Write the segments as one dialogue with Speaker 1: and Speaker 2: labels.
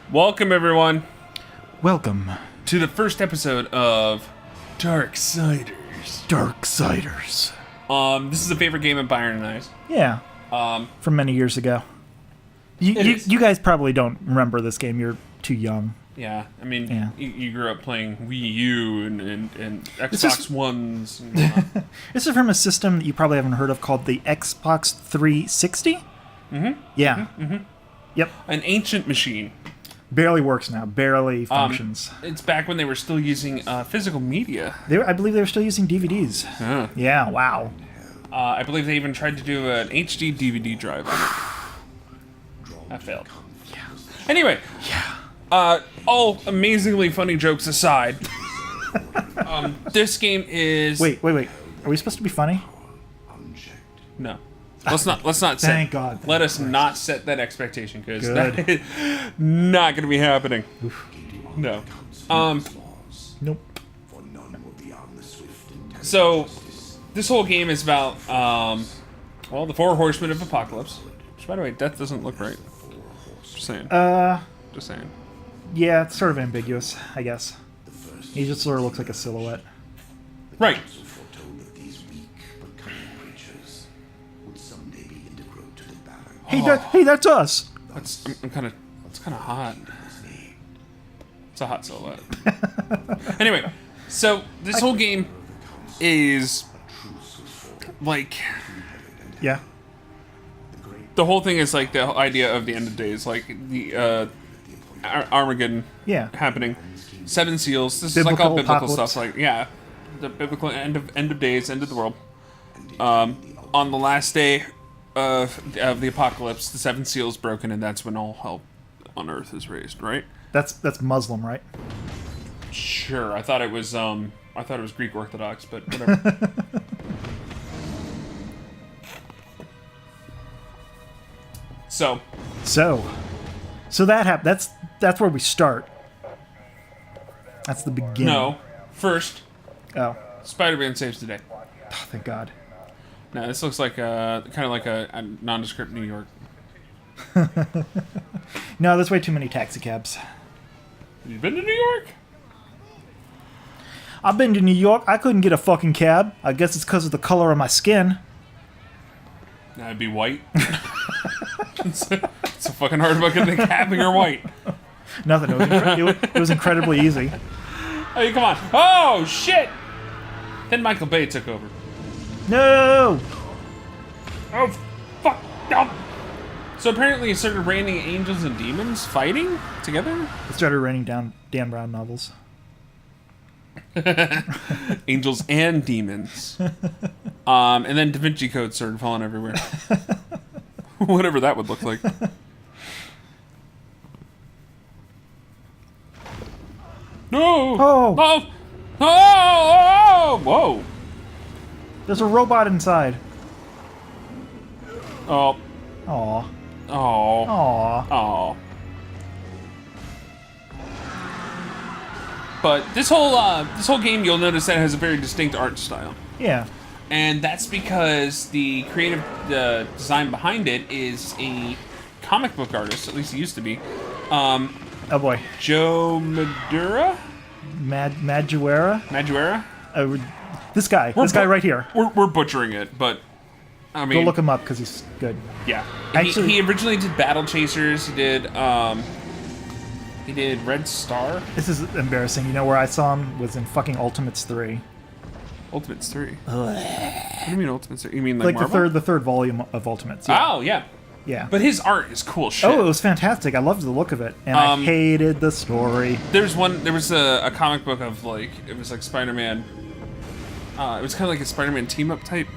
Speaker 1: Welcome, everyone,
Speaker 2: Welcome,
Speaker 1: to the first episode of Darksiders.
Speaker 2: Darksiders.
Speaker 1: This is a favorite game of Byron and I's.
Speaker 2: Yeah, from many years ago. You guys probably don't remember this game. You're too young.
Speaker 1: Yeah, I mean,
Speaker 2: Yeah.
Speaker 1: You grew up playing Wii U and Xbox Ones. And whatnot.
Speaker 2: This is from a system that you probably haven't heard of called the Xbox 360. Mm-hmm. Yeah. Mm-hmm. Yep.
Speaker 1: An ancient machine.
Speaker 2: Barely works now. Barely functions.
Speaker 1: It's back when they were still using physical media.
Speaker 2: I believe they were still using DVDs.
Speaker 1: Huh.
Speaker 2: Yeah. Wow.
Speaker 1: I believe they even tried to do an HD DVD drive on it. That failed.
Speaker 2: Yeah.
Speaker 1: Anyway.
Speaker 2: Yeah.
Speaker 1: All amazingly funny jokes aside, this game is...
Speaker 2: Wait. Are we supposed to be funny?
Speaker 1: No. Let's not set...
Speaker 2: Thank God.
Speaker 1: Let us not set that expectation, because
Speaker 2: Good.
Speaker 1: that is not going to be happening.
Speaker 2: Oof.
Speaker 1: No.
Speaker 2: Nope.
Speaker 1: So, this whole game is about, well, the four horsemen of apocalypse. Which, by the way, death doesn't look right. Just saying. Just saying.
Speaker 2: Yeah, it's sort of ambiguous, I guess. He just sort of looks like a silhouette.
Speaker 1: Right.
Speaker 2: Hey, that's us.
Speaker 1: It's kind of hot. It's a hot silhouette. Anyway, so this whole game is like...
Speaker 2: Yeah.
Speaker 1: The whole thing is like the idea of the end of days, like the Armageddon happening. Seven seals. This
Speaker 2: Biblical
Speaker 1: is like all biblical
Speaker 2: apocalypse.
Speaker 1: stuff. Like the biblical end of days, end of the world. On the last day of the apocalypse, the seven seals broken, and that's when all hell on earth is raised. Right?
Speaker 2: That's Muslim, right?
Speaker 1: Sure. I thought it was Greek Orthodox, but whatever.
Speaker 2: So that happened. That's where we start. That's the beginning.
Speaker 1: No. First,
Speaker 2: Oh,
Speaker 1: Spider-Man saves the day.
Speaker 2: oh thank God.
Speaker 1: No, this looks like kind of like a nondescript New York.
Speaker 2: No, there's way too many taxi cabs.
Speaker 1: Have you been to New York?
Speaker 2: I've been to New York. I couldn't get a fucking cab. I guess it's because of the color of my skin.
Speaker 1: That'd be white. It's so fucking hard about getting a cab when you're white.
Speaker 2: Nothing. It was incredibly easy.
Speaker 1: Oh, come on. Oh, shit! Then Michael Bay took over.
Speaker 2: No.
Speaker 1: Oh, fuck. No. So apparently it started raining angels and demons fighting together?
Speaker 2: It started raining down Dan Brown novels.
Speaker 1: Angels and demons. And then Da Vinci Code started falling everywhere. Whatever that would look like. No!
Speaker 2: Oh.
Speaker 1: Oh! Oh! Whoa!
Speaker 2: There's a robot inside.
Speaker 1: Oh.
Speaker 2: Aw.
Speaker 1: Oh.
Speaker 2: Aw.
Speaker 1: Oh. But this whole game, you'll notice that it has a very distinct art style.
Speaker 2: Yeah.
Speaker 1: And that's because the creative design behind it is a comic book artist, at least he used to be.
Speaker 2: Oh boy.
Speaker 1: Joe Madureira?
Speaker 2: Madureira? This guy right here.
Speaker 1: We're butchering it, but I mean,
Speaker 2: Go look him up because he's good.
Speaker 1: Yeah.
Speaker 2: Actually,
Speaker 1: he originally did Battle Chasers. He did Red Star.
Speaker 2: This is embarrassing. You know where I saw him was in fucking Ultimates 3.
Speaker 1: Ultimates 3. What do you mean Ultimates 3? You mean like
Speaker 2: the third volume of Ultimates. Yeah.
Speaker 1: Oh yeah.
Speaker 2: Yeah.
Speaker 1: But his art is cool shit.
Speaker 2: Oh, it was fantastic. I loved the look of it, and I hated the story.
Speaker 1: There was a comic book of it was like Spider-Man. It was kind of like a Spider-Man team-up type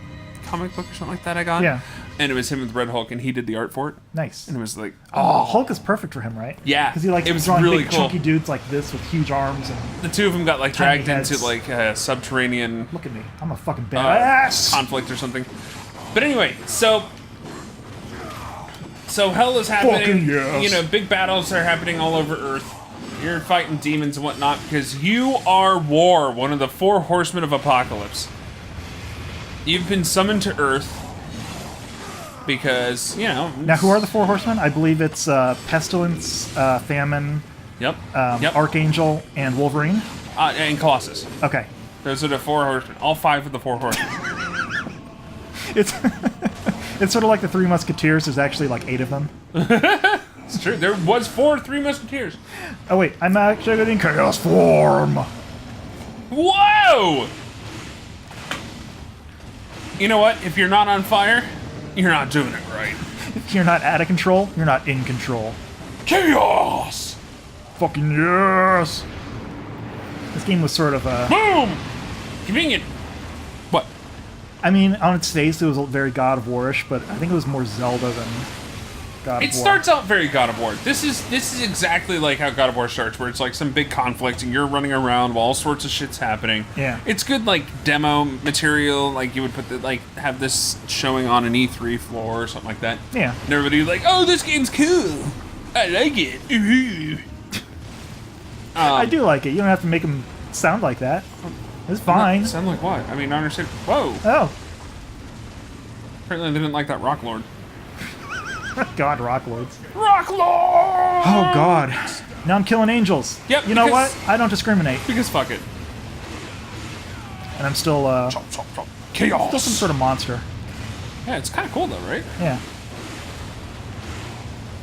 Speaker 1: comic book or something like that I got.
Speaker 2: Yeah.
Speaker 1: And it was him with Red Hulk, and he did the art for it.
Speaker 2: Nice.
Speaker 1: And it was like,
Speaker 2: oh, Hulk is perfect for him, right?
Speaker 1: Yeah.
Speaker 2: Because he
Speaker 1: it was
Speaker 2: drawing
Speaker 1: really
Speaker 2: big
Speaker 1: cool.
Speaker 2: chunky dudes like this with huge arms and
Speaker 1: The two of them got like
Speaker 2: tiny
Speaker 1: dragged
Speaker 2: heads.
Speaker 1: into like a subterranean
Speaker 2: Look at me. I'm a fucking badass.
Speaker 1: conflict or something. But anyway, so hell is happening.
Speaker 2: Fucking yes.
Speaker 1: You know, big battles are happening all over Earth. You're fighting demons and whatnot because you are War, one of the four horsemen of apocalypse. You've been summoned to Earth because, you know...
Speaker 2: Now, who are the four horsemen? I believe it's Pestilence, Famine,
Speaker 1: Yep.
Speaker 2: Archangel, and Wolverine.
Speaker 1: And Colossus.
Speaker 2: Okay.
Speaker 1: Those are the four horsemen. All five of the four horsemen.
Speaker 2: It's it's sort of like the Three Musketeers. There's actually like 8 of them.
Speaker 1: It's true. There was Three Musketeers.
Speaker 2: Oh wait, I'm actually getting chaos form.
Speaker 1: Whoa! You know what? If you're not on fire, you're not doing it right.
Speaker 2: If you're not out of control, you're not in control.
Speaker 1: Chaos!
Speaker 2: Fucking yes! This game was sort of a...
Speaker 1: Boom! Convenient. What?
Speaker 2: I mean, on its face, it was very God of War-ish, but I think it was more Zelda than God of War.
Speaker 1: It starts out very God of War. This is exactly like how God of War starts, where it's like some big conflict and you're running around while all sorts of shit's happening.
Speaker 2: Yeah.
Speaker 1: It's good like demo material, like you would put have this showing on an E3 floor or something like that.
Speaker 2: Yeah.
Speaker 1: And everybody's like, oh, this game's cool. I like it. Ooh.
Speaker 2: I do like it. You don't have to make them sound like that. It's fine.
Speaker 1: Sound like what? I mean, I understand. Whoa.
Speaker 2: Oh.
Speaker 1: Apparently they didn't like that Rock Lord.
Speaker 2: God, Rock Lords.
Speaker 1: Rock Lord!
Speaker 2: Oh, God. Now I'm killing angels.
Speaker 1: Yep,
Speaker 2: You know what? I don't discriminate.
Speaker 1: Because fuck it.
Speaker 2: And I'm still,
Speaker 1: Chop, chop, chop. Chaos!
Speaker 2: still some sort of monster.
Speaker 1: Yeah, it's kind of cool though, right?
Speaker 2: Yeah.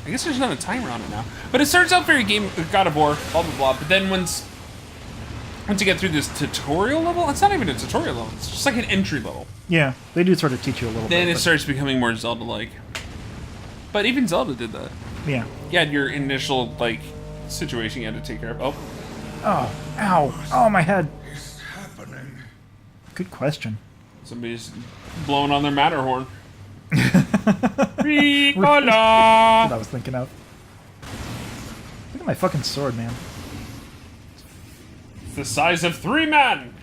Speaker 1: I guess there's not a timer on it now. But it starts out very God of War, blah, blah, blah. But then once you get through this tutorial level, it's not even a tutorial level. It's just like an entry level.
Speaker 2: Yeah, they do sort of teach you a little bit.
Speaker 1: Then it starts becoming more Zelda-like. But even Zelda did that.
Speaker 2: Yeah.
Speaker 1: You had your initial, like, situation you had to take care of. Oh.
Speaker 2: Oh, ow. Oh, my head.
Speaker 3: It's happening.
Speaker 2: Good question.
Speaker 1: Somebody's blowing on their Matterhorn.
Speaker 2: What
Speaker 1: Ricola!
Speaker 2: I was thinking of. Look at my fucking sword, man.
Speaker 1: It's the size of 3 men!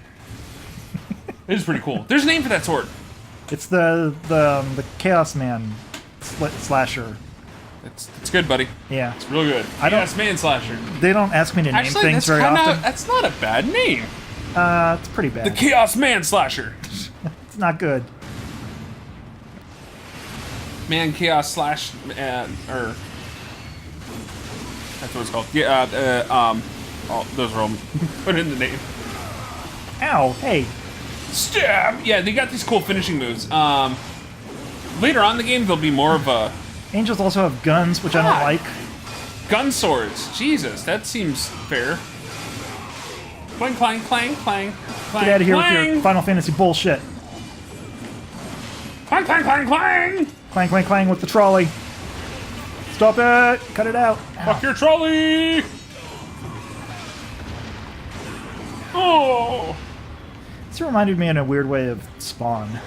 Speaker 1: It is pretty cool. There's a name for that sword.
Speaker 2: It's the Chaos Man slasher.
Speaker 1: It's good, buddy.
Speaker 2: Yeah.
Speaker 1: It's real good.
Speaker 2: I don't-
Speaker 1: Chaos Man Slasher.
Speaker 2: They don't ask me to name
Speaker 1: Actually,
Speaker 2: things very often.
Speaker 1: that's not a bad name.
Speaker 2: It's pretty bad.
Speaker 1: The Chaos Man Slasher.
Speaker 2: It's not good.
Speaker 1: Man, Chaos Slash, or that's what it's called. Yeah, oh, those are all put in the name.
Speaker 2: Ow, hey.
Speaker 1: Stab! Yeah, they got these cool finishing moves. Later on in the game, there'll be more of a
Speaker 2: Angels also have guns, which I
Speaker 1: Ah.
Speaker 2: don't like.
Speaker 1: gun swords. Jesus, that seems fair. Clang, clang, clang, clang, clang.
Speaker 2: Get out of here
Speaker 1: clang.
Speaker 2: with your Final Fantasy bullshit.
Speaker 1: Clang, clang, clang, clang!
Speaker 2: Clang, clang, clang with the trolley. Stop it! Cut it out.
Speaker 1: Fuck your trolley! Oh!
Speaker 2: This reminded me in a weird way of Spawn.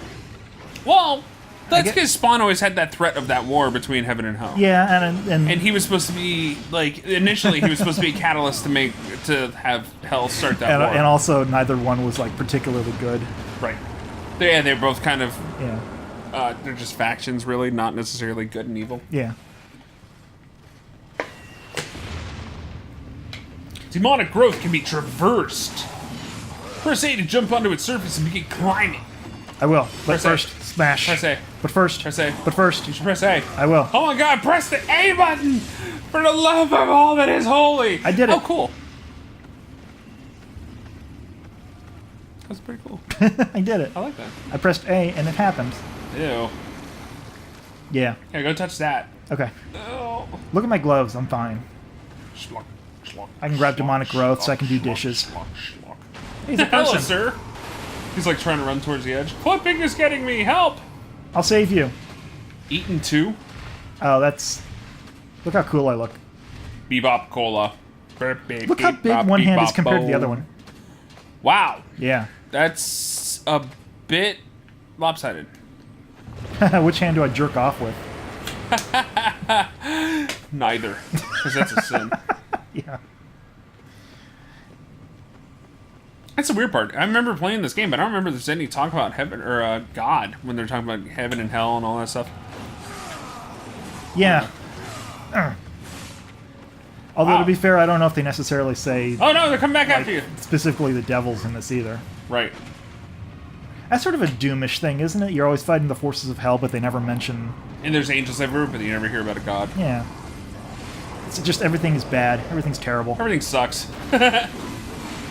Speaker 1: Well, that's
Speaker 2: get-
Speaker 1: because Spawn always had that threat of that war between heaven and hell.
Speaker 2: Yeah, and
Speaker 1: And he was supposed to be, like, initially he was supposed to be a catalyst to have hell start that war.
Speaker 2: and also neither one was like particularly good.
Speaker 1: Right. Yeah, they're both kind of,
Speaker 2: Yeah.
Speaker 1: they're just factions, really, not necessarily good and evil.
Speaker 2: Yeah.
Speaker 1: Demonic growth can be traversed. Press A to jump onto its surface and begin climbing.
Speaker 2: I will. But
Speaker 1: Press A.
Speaker 2: first, smash.
Speaker 1: Press A.
Speaker 2: But first.
Speaker 1: Press A.
Speaker 2: But first.
Speaker 1: You should press A.
Speaker 2: I will.
Speaker 1: Oh my god, press the A button! For the love of all that is holy!
Speaker 2: I did it.
Speaker 1: Oh, cool. That's pretty cool.
Speaker 2: I did it.
Speaker 1: I like that.
Speaker 2: I pressed A and it happened.
Speaker 1: Ew.
Speaker 2: Yeah.
Speaker 1: Yeah, go touch that.
Speaker 2: Okay.
Speaker 1: Oh.
Speaker 2: Look at my gloves. I'm fine.
Speaker 1: Schluck, schluck,
Speaker 2: I can grab
Speaker 1: schluck,
Speaker 2: demonic growth so I can do
Speaker 1: schluck,
Speaker 2: dishes.
Speaker 1: schluck, schluck.
Speaker 2: He's a
Speaker 1: Hello,
Speaker 2: person.
Speaker 1: sir. He's like trying to run towards the edge. Clipping is getting me. Help!
Speaker 2: I'll save you.
Speaker 1: Eaten 2.
Speaker 2: Oh, that's... Look how cool I look.
Speaker 1: Bebop cola.
Speaker 2: Look how big one hand is compared to the other one.
Speaker 1: Wow.
Speaker 2: Yeah.
Speaker 1: That's a bit lopsided.
Speaker 2: Which hand do I jerk off with?
Speaker 1: Neither. Because that's a sin.
Speaker 2: Yeah.
Speaker 1: That's the weird part. I remember playing this game, but I don't remember there's any talk about heaven or God when they're talking about heaven and hell and all that stuff.
Speaker 2: Yeah. Although,
Speaker 1: Wow.
Speaker 2: to be fair, I don't know if they necessarily say
Speaker 1: Oh no, they're coming back
Speaker 2: like,
Speaker 1: after you.
Speaker 2: specifically the devils in this either.
Speaker 1: Right.
Speaker 2: That's sort of a Doomish thing, isn't it? You're always fighting the forces of hell, but they never mention...
Speaker 1: And there's angels everywhere, but you never hear about a god.
Speaker 2: Yeah. It's just everything is bad. Everything's terrible.
Speaker 1: Everything sucks.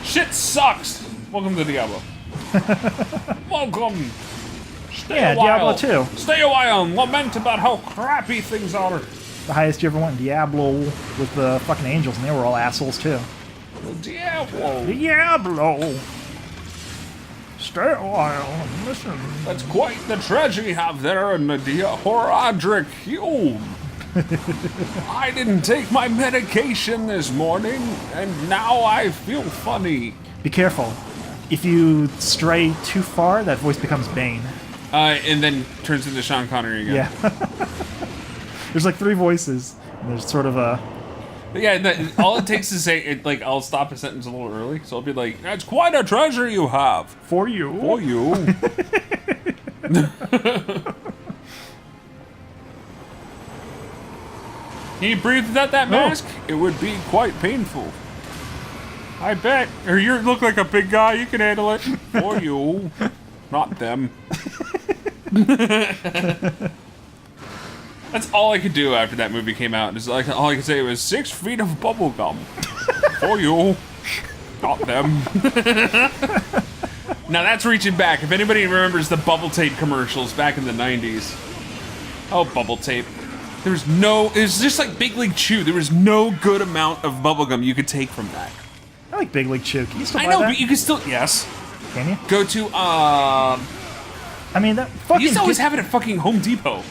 Speaker 1: Shit sucks! Welcome to Diablo. Welcome! Stay a while.
Speaker 2: Diablo 2.
Speaker 1: Stay a while and lament about how crappy things are.
Speaker 2: The highest you ever went in Diablo with the fucking angels, and they were all assholes, too.
Speaker 1: Diablo.
Speaker 2: Diablo! Stay a while and listen.
Speaker 1: That's quite the treasure you have there in the Horadric Hume. I didn't take my medication this morning, and now I feel funny.
Speaker 2: Be careful. If you stray too far, that voice becomes Bane.
Speaker 1: And then turns into Sean Connery again.
Speaker 2: Yeah. There's like 3 voices, and there's sort of a...
Speaker 1: Yeah, all it takes is say, like, I'll stop a sentence a little early, so I'll be like, that's quite a treasure you have.
Speaker 2: For you.
Speaker 1: For you. Can you breathe without that mask? It would be quite painful. I bet. Or you look like a big guy, you can handle it. For you. Not them. That's all I could do after that movie came out. Is like all I could say was 6 feet of bubble gum. For you. Not them. Now that's reaching back. If anybody remembers the bubble tape commercials back in the 90s. Oh, bubble tape. There was no, it was just like Big League Chew. There was no good amount of bubblegum you could take from that.
Speaker 2: I like Big League Chew. Can you still buy
Speaker 1: I know,
Speaker 2: that?
Speaker 1: but you can still, yes.
Speaker 2: Can you?
Speaker 1: Go to,
Speaker 2: I mean, that fucking...
Speaker 1: you used to always have it at fucking Home Depot.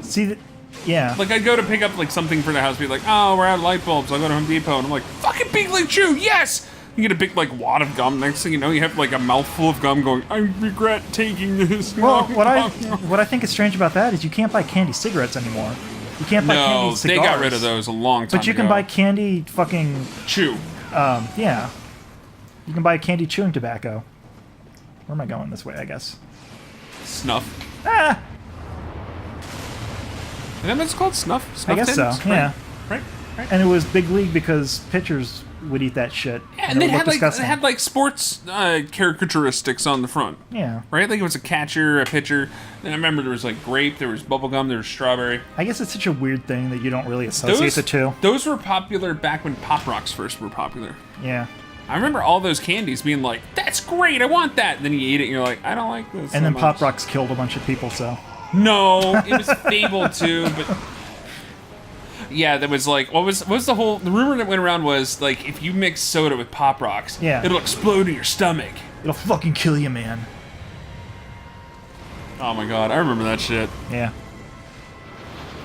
Speaker 2: See, that... Yeah.
Speaker 1: Like, I'd go to pick up, like, something for the house, be like, oh, we're out of light bulbs, I'll go to Home Depot, and I'm like, fucking Big League Chew, yes! You get a big, like, wad of gum, next thing you know, you have, like, a mouthful of gum going, I regret taking this.
Speaker 2: Well, what I think is strange about that is you can't buy candy cigarettes anymore. You can't buy candy cigars.
Speaker 1: No, they got rid of those a long time ago.
Speaker 2: But you can buy candy fucking...
Speaker 1: Chew.
Speaker 2: Yeah. You can buy candy chewing tobacco. Where am I going? This way, I guess.
Speaker 1: Snuff.
Speaker 2: Ah!
Speaker 1: And then it's called snuff?
Speaker 2: I guess so,
Speaker 1: tins?
Speaker 2: yeah.
Speaker 1: Right.
Speaker 2: And it was Big League because pitchers would eat that shit.
Speaker 1: Yeah, and they
Speaker 2: it
Speaker 1: had like sports characteristics on the front.
Speaker 2: Yeah.
Speaker 1: Right? Like it was a catcher, a pitcher. And I remember there was like grape, there was bubblegum, there was strawberry.
Speaker 2: I guess it's such a weird thing that you don't really associate the two.
Speaker 1: Those were popular back when Pop Rocks first were popular.
Speaker 2: Yeah.
Speaker 1: I remember all those candies being like, that's great, I want that. And then you eat it and you're like, I don't like this.
Speaker 2: And then Pop Rocks killed a bunch of people, so.
Speaker 1: No, it was Fable too, but yeah, there was like, what was the rumor that went around was like, if you mix soda with Pop Rocks,
Speaker 2: yeah,
Speaker 1: it'll explode in your stomach.
Speaker 2: It'll fucking kill you, man.
Speaker 1: Oh my god, I remember that shit.
Speaker 2: Yeah.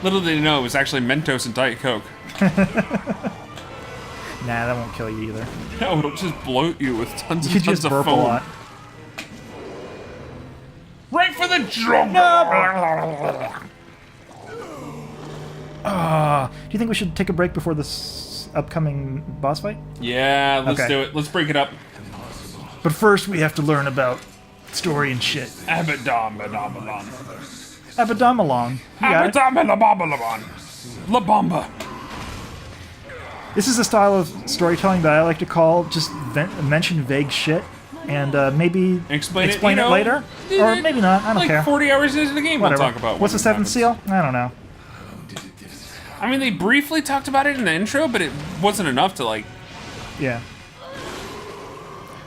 Speaker 1: Little did you know, it was actually Mentos and Diet Coke.
Speaker 2: Nah, that won't kill you either.
Speaker 1: No, it'll just bloat you with tons
Speaker 2: You
Speaker 1: and tons
Speaker 2: just
Speaker 1: of
Speaker 2: burp
Speaker 1: foam.
Speaker 2: a lot.
Speaker 1: Right for the drum!
Speaker 2: Do you think we should take a break before this upcoming boss fight?
Speaker 1: Yeah, let's
Speaker 2: Okay.
Speaker 1: do it. Let's break it up.
Speaker 2: But first, we have to learn about story and shit.
Speaker 1: Abadam-badam-badam.
Speaker 2: Abadamalong. You got it.
Speaker 1: Abadam-badam-badam. La Bamba.
Speaker 2: This is a style of storytelling that I like to call just mention vague shit and maybe
Speaker 1: Explain it
Speaker 2: later. Or maybe not. I don't
Speaker 1: like
Speaker 2: care.
Speaker 1: 40 hours into the game,
Speaker 2: Whatever.
Speaker 1: we'll talk about
Speaker 2: What's the
Speaker 1: what
Speaker 2: seventh
Speaker 1: happens.
Speaker 2: seal? I don't know.
Speaker 1: I mean, they briefly talked about it in the intro, but it wasn't enough to, like...
Speaker 2: Yeah.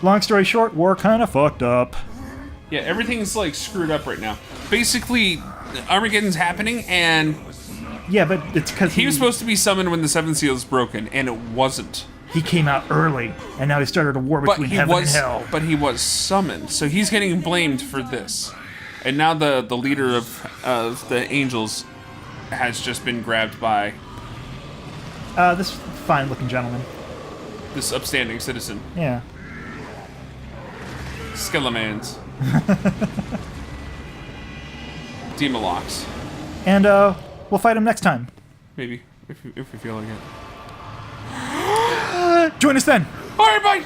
Speaker 2: Long story short, war kind of fucked up.
Speaker 1: Yeah, everything's, like, screwed up right now. Basically, Armageddon's happening, and...
Speaker 2: Yeah, but it's because
Speaker 1: he was supposed to be summoned when the Seventh Seal is broken, and it wasn't.
Speaker 2: He came out early, and now he started a war between heaven and hell.
Speaker 1: But he was summoned, so he's getting blamed for this. And now the leader of the angels has just been grabbed by
Speaker 2: this fine-looking gentleman.
Speaker 1: this upstanding citizen.
Speaker 2: Yeah.
Speaker 1: Skelemans. Demolox.
Speaker 2: And we'll fight him next time.
Speaker 1: Maybe, if we feel like it.
Speaker 2: Join us then.
Speaker 1: Alright, bye!